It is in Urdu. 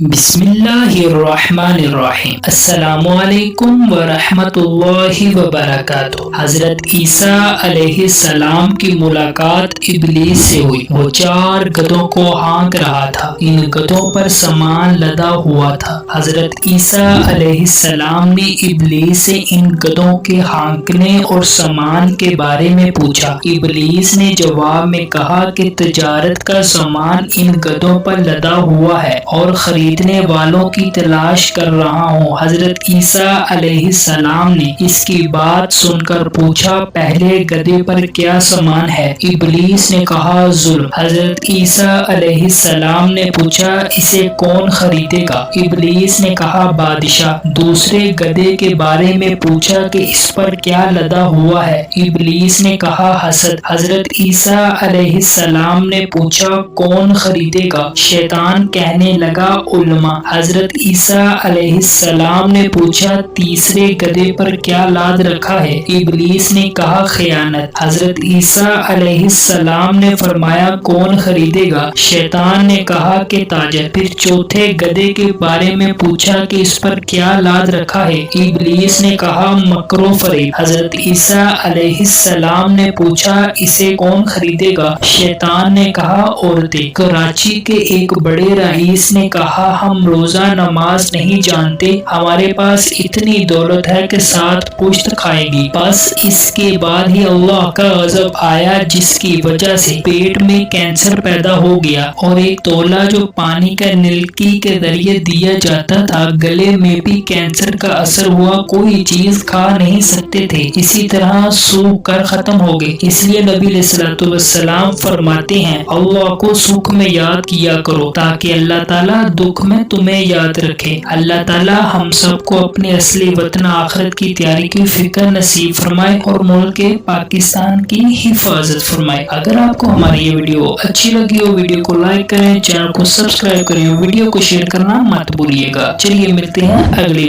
بسم اللہ الرحمن الرحیم۔ السلام علیکم ورحمۃ اللہ وبرکاتہ۔ حضرت عیسیٰ علیہ السلام کی ملاقات ابلیس سے ہوئی۔ وہ 4 گدھوں کو ہانک رہا تھا۔ ان گدھوں پر سامان لدا ہوا تھا۔ حضرت عیسیٰ علیہ السلام نے ابلیس سے ان گدھوں کے ہانکنے اور سامان کے بارے میں پوچھا۔ ابلیس نے جواب میں کہا کہ تجارت کا سامان ان گدھوں پر لدا ہوا ہے اور خریدنے والوں کی تلاش کر رہا ہوں۔ حضرت عیسیٰ علیہ السلام نے اس کی بات سن کر پوچھا، پہلے گدھے پر کیا سامان ہے؟ ابلیس نے کہا، ظلم۔ حضرت عیسیٰ علیہ السلام نے پوچھا، اسے کون خریدے گا؟ ابلیس نے کہا، بادشاہ۔ دوسرے گدھے کے بارے میں پوچھا کہ اس پر کیا لدا ہوا ہے؟ ابلیس نے کہا، حسد۔ حضرت عیسیٰ علیہ السلام نے پوچھا، کون خریدے گا؟ شیطان کہنے لگا، علماء۔ حضرت عیسیٰ علیہ السلام نے پوچھا، تیسرے گدھے پر کیا لاد رکھا ہے؟ ابلیس نے کہا، خیانت۔ حضرت عیسیٰ علیہ السلام نے فرمایا، کون خریدے گا؟ شیطان نے کہا کہ تاجر۔ پھر چوتھے گدھے کے بارے میں پوچھا کہ اس پر کیا لاد رکھا ہے؟ ابلیس نے کہا، مکر و فریب۔ حضرت عیسیٰ علیہ السلام نے پوچھا، اسے کون خریدے گا؟ شیطان نے کہا، عورتیں۔ کراچی کے ایک بڑے رئیس نے کہا، ہم روزہ نماز نہیں جانتے، ہمارے پاس اتنی دولت ہے کہ 7 پشت کھائے گی۔ بس اس کے بعد ہی اللہ کا غضب آیا، جس کی وجہ سے پیٹ میں کینسر پیدا ہو گیا، اور ایک تولہ جو پانی کا نلکی کے ذریعے دیا جاتا تھا، گلے میں بھی کینسر کا اثر ہوا، کوئی چیز کھا نہیں سکتے تھے، اسی طرح سوکھ کر ختم ہو گئے۔ اس لیے نبی علیہ الصلوۃ والسلام فرماتے ہیں، اللہ کو سکھ میں یاد کیا کرو تاکہ اللہ تعالیٰ دکھ میں تمہیں یاد رکھے۔ اللہ تعالیٰ ہم سب کو اپنے اصلی وطن آخرت کی تیاری کی فکر نصیب فرمائے اور ملک پاکستان کی حفاظت فرمائے۔ اگر آپ کو ہماری یہ ویڈیو اچھی لگی ہو، ویڈیو کو لائک کریں، چینل کو سبسکرائب کریں، ویڈیو کو شیئر کرنا مت بھولیے گا۔ چلیے ملتے ہیں اگلی